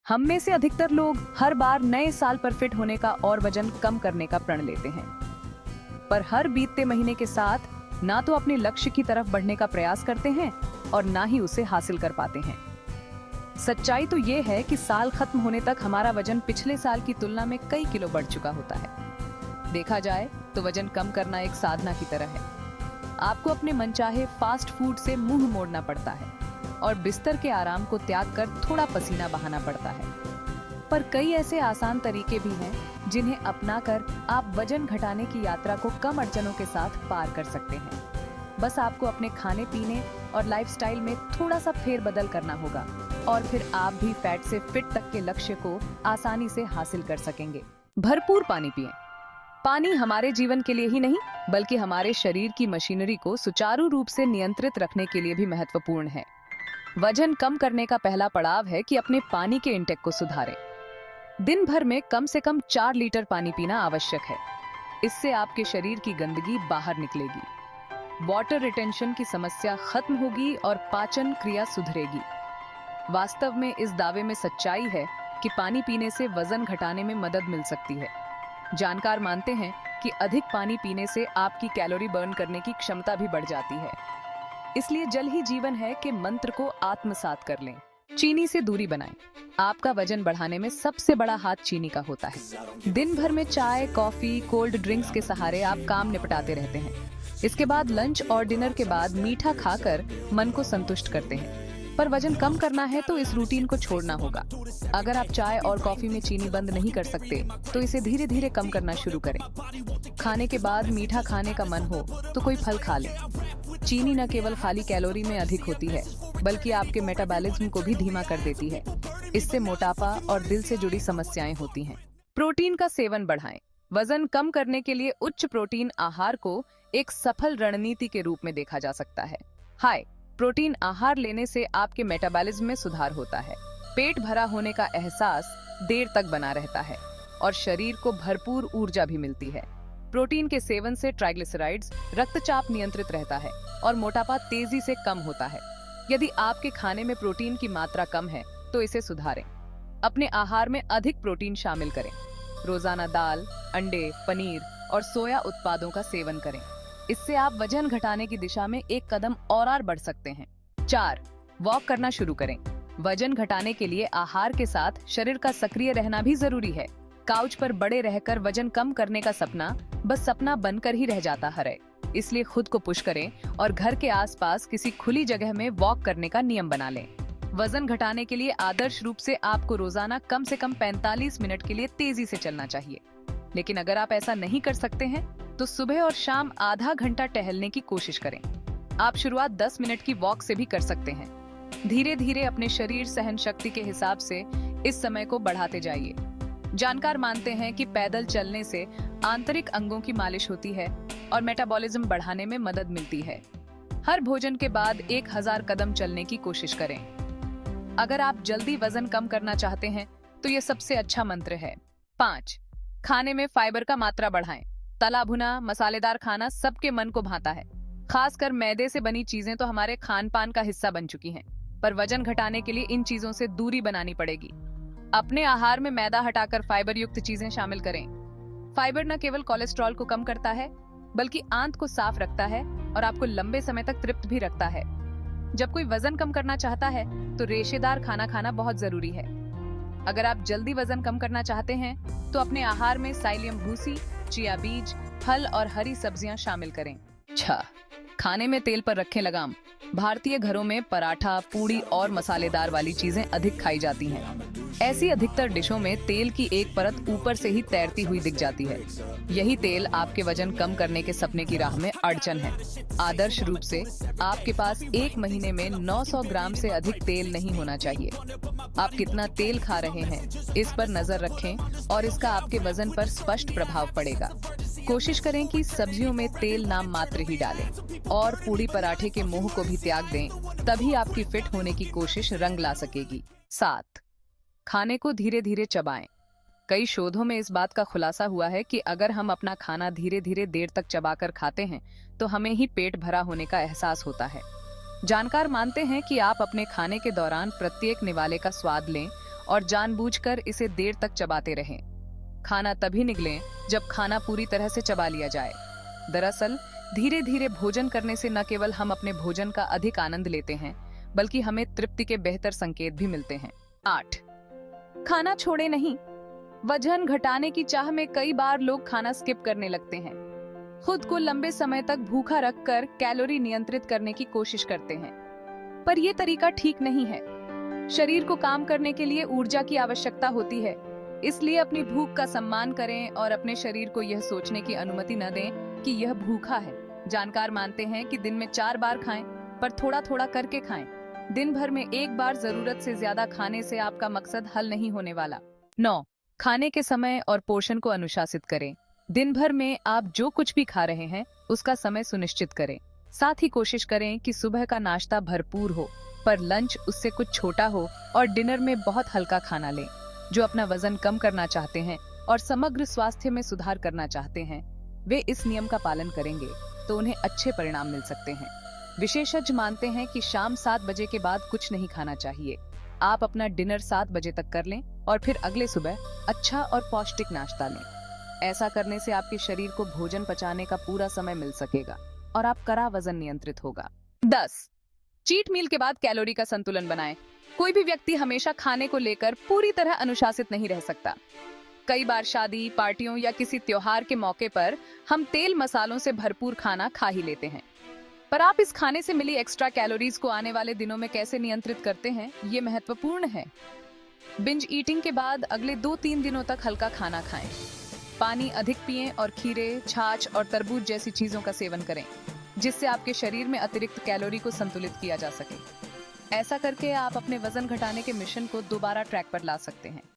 हम में से अधिकतर लोग हर बार नए साल पर फिट होने का और वजन कम करने का प्रण लेते हैं, पर हर बीतते महीने के साथ ना तो अपने लक्ष्य की तरफ बढ़ने का प्रयास करते हैं और ना ही उसे हासिल कर पाते हैं। सच्चाई तो ये है कि साल खत्म होने तक हमारा वजन पिछले साल की तुलना में कई किलो बढ़ चुका होता है। देखा जाए तो वजन कम करना एक साधना की तरह है। आपको अपने मनचाहे फास्ट फूड से मुंह मोड़ना पड़ता है और बिस्तर के आराम को त्याग कर थोड़ा पसीना बहाना पड़ता है। पर कई ऐसे आसान तरीके भी हैं जिन्हें अपनाकर आप वजन घटाने की यात्रा को कम अड़चनों के साथ पार कर सकते हैं। बस आपको अपने खाने पीने और लाइफस्टाइल में थोड़ा सा फेरबदल करना होगा और फिर आप भी फैट से फिट तक के लक्ष्य को आसानी से हासिल कर सकेंगे। भरपूर पानी पिएं। पानी हमारे जीवन के लिए ही नहीं बल्कि हमारे शरीर की मशीनरी को सुचारू रूप से नियंत्रित रखने के लिए भी महत्वपूर्ण है। वजन कम करने का पहला पड़ाव है कि अपने पानी के इंटेक को सुधारें। दिन भर में कम से कम 4 लीटर पानी पीना आवश्यक है। इससे आपके शरीर की गंदगी बाहर निकलेगी, वाटर रिटेंशन की समस्या खत्म होगी और पाचन क्रिया सुधरेगी। वास्तव में इस दावे में सच्चाई है कि पानी पीने से वजन घटाने में मदद मिल सकती है। जानकार मानते हैं कि अधिक पानी पीने से आपकी कैलोरी बर्न करने की क्षमता भी बढ़ जाती है। इसलिए जल ही जीवन है के मंत्र को आत्मसात कर लें। चीनी से दूरी बनाएं। आपका वजन बढ़ाने में सबसे बड़ा हाथ चीनी का होता है। दिन भर में चाय, कॉफी, कोल्ड ड्रिंक्स के सहारे आप काम निपटाते रहते हैं। इसके बाद लंच और डिनर के बाद मीठा खाकर मन को संतुष्ट करते हैं। पर वजन कम करना है तो इस रूटीन को छोड़ना होगा। अगर आप चाय और कॉफी में चीनी बंद नहीं कर सकते तो इसे धीरे धीरे कम करना शुरू करें। खाने के बाद मीठा खाने का मन हो तो कोई फल खा लें। चीनी न केवल खाली कैलोरी में अधिक होती है बल्कि आपके मेटाबॉलिज्म को भी धीमा कर देती है। इससे मोटापा और दिल से जुड़ी समस्याएं होती हैं। प्रोटीन का सेवन बढ़ाएं। वजन कम करने के लिए उच्च प्रोटीन आहार को एक सफल रणनीति के रूप में देखा जा सकता है। हाई प्रोटीन आहार लेने से आपके मेटाबॉलिज्म में सुधार होता है, पेट भरा होने का एहसास देर तक बना रहता है और शरीर को भरपूर ऊर्जा भी मिलती है। प्रोटीन के सेवन से ट्राइग्लिसराइड्स, रक्तचाप नियंत्रित रहता है और मोटापा तेजी से कम होता है। यदि आपके खाने में प्रोटीन की मात्रा कम है तो इसे सुधारें। अपने आहार में अधिक प्रोटीन शामिल करें। रोजाना दाल, अंडे, पनीर और सोया उत्पादों का सेवन करें। इससे आप वजन घटाने की दिशा में एक कदम और बढ़ सकते हैं। 4. वॉक करना शुरू करें। वजन घटाने के लिए आहार के साथ शरीर का सक्रिय रहना भी जरूरी है। काउच पर बड़े रहकर वजन कम करने का सपना बस सपना बनकर ही रह जाता है। इसलिए खुद को पुश करें और घर के आसपास किसी खुली जगह में वॉक करने का नियम बना लें। वजन घटाने के लिए आदर्श रूप से आपको रोजाना कम से कम 45 मिनट के लिए तेजी से चलना चाहिए। लेकिन अगर आप ऐसा नहीं कर सकते हैं तो सुबह और शाम आधा घंटा टहलने की कोशिश करें। आप शुरुआत 10 मिनट की वॉक से भी कर सकते हैं। धीरे धीरे अपने शरीर सहन शक्ति के हिसाब से इस समय को बढ़ाते जाइए। जानकार मानते हैं कि पैदल चलने से आंतरिक अंगों की मालिश होती है और मेटाबॉलिज्म बढ़ाने में मदद मिलती है। हर भोजन के बाद 1000 कदम चलने की कोशिश करें। अगर आप जल्दी वजन कम करना चाहते हैं तो ये सबसे अच्छा मंत्र है। 5. खाने में फाइबर का मात्रा बढ़ाएं। तला भुना मसालेदार खाना सबके मन को भाता है। खासकर मैदे से बनी चीजें तो हमारे खान पान का हिस्सा बन चुकी हैं। पर वजन घटाने के लिए इन चीजों से दूरी बनानी पड़ेगी। अपने आहार में मैदा हटाकर फाइबर युक्त चीजें शामिल करें। फाइबर न केवल कोलेस्ट्रॉल को कम करता है बल्कि आंत को साफ रखता है और आपको लंबे समय तक तृप्त भी रखता है। जब कोई वजन कम करना चाहता है तो रेशेदार खाना खाना बहुत जरूरी है। अगर आप जल्दी वजन कम करना चाहते हैं तो अपने आहार में साइलियम भूसी, चिया बीज, फल और हरी सब्जियां शामिल करें। 6. खाने में तेल पर रखें लगाम। भारतीय घरों में पराठा, पूड़ी और मसालेदार वाली चीजें अधिक खाई जाती हैं। ऐसी अधिकतर डिशों में तेल की एक परत ऊपर से ही तैरती हुई दिख जाती है। यही तेल आपके वजन कम करने के सपने की राह में अड़चन है। आदर्श रूप से आपके पास एक महीने में 900 ग्राम से अधिक तेल नहीं होना चाहिए। आप कितना तेल खा रहे हैं इस पर नजर रखें और इसका आपके वजन पर स्पष्ट प्रभाव पड़ेगा। कोशिश करें कि सब्जियों में तेल नाम मात्र ही डालें और पूड़ी पराठे के मोह को भी त्याग दें, तभी आपकी फिट होने की कोशिश रंग ला सकेगी। 7. खाने को धीरे धीरे चबाएं। कई शोधों में इस बात का खुलासा हुआ है कि अगर हम अपना खाना धीरे धीरे देर तक चबाकर खाते हैं तो हमें ही पेट भरा होने का एहसास होता है। जानकार मानते हैं कि आप अपने खाने के दौरान प्रत्येक निवाले का स्वाद लें और जानबूझकर इसे देर तक चबाते रहें। खाना तभी निगलें जब खाना पूरी तरह से चबा लिया जाए। दरअसल धीरे धीरे भोजन करने से न केवल हम अपने भोजन का अधिक आनंद लेते हैं, बल्कि हमें तृप्ति के बेहतर संकेत भी मिलते हैं। 8. खाना छोड़े नहीं। वजन घटाने की चाह में कई बार लोग खाना स्किप करने लगते हैं। खुद को लंबे समय तक भूखा रखकर कैलोरी नियंत्रित करने की कोशिश करते हैं, पर यह तरीका ठीक नहीं है। शरीर को काम करने के लिए ऊर्जा की आवश्यकता होती है, इसलिए अपनी भूख का सम्मान करें और अपने शरीर को यह सोचने की अनुमति न दें कि यह भूखा है। जानकार मानते हैं कि दिन में 4 बार खाएं, पर थोड़ा थोड़ा करके खाएं। दिन भर में एक बार जरूरत से ज्यादा खाने से आपका मकसद हल नहीं होने वाला। 9. खाने के समय और पोषण को अनुशासित करें। दिन भर में आप जो कुछ भी खा रहे हैं उसका समय सुनिश्चित करें। साथ ही कोशिश करें कि सुबह का नाश्ता भरपूर हो, पर लंच उससे कुछ छोटा हो और डिनर में बहुत हल्का खाना लें। जो अपना वजन कम करना चाहते हैं और समग्र स्वास्थ्य में सुधार करना चाहते हैं, वे इस नियम का पालन करेंगे तो उन्हें अच्छे परिणाम मिल सकते हैं। विशेषज्ञ मानते हैं कि शाम 7 बजे के बाद कुछ नहीं खाना चाहिए। आप अपना डिनर 7 बजे तक कर लें और फिर अगले सुबह अच्छा और पौष्टिक नाश्ता लें। ऐसा करने से आपके शरीर को भोजन पचाने का पूरा समय मिल सकेगा और आपका वजन नियंत्रित होगा। 10. चीट मील के बाद कैलोरी का संतुलन बनाएं। कोई भी व्यक्ति हमेशा खाने को लेकर पूरी तरह अनुशासित नहीं रह सकता। कई बार शादी, पार्टियों या किसी त्योहार के मौके पर हम तेल मसालों से भरपूर खाना खा ही लेते हैं, पर आप इस खाने से मिली एक्स्ट्रा कैलोरीज को आने वाले दिनों में कैसे नियंत्रित करते हैं, ये महत्वपूर्ण है। बिंज ईटिंग के बाद अगले 2-3 दिनों तक हल्का खाना खाएं। पानी अधिक पिएं और खीरे, छाछ और तरबूज जैसी चीजों का सेवन करें, जिससे आपके शरीर में अतिरिक्त कैलोरी को संतुलित किया जा सके। ऐसा करके आप अपने वजन घटाने के मिशन को दोबारा ट्रैक पर ला सकते हैं।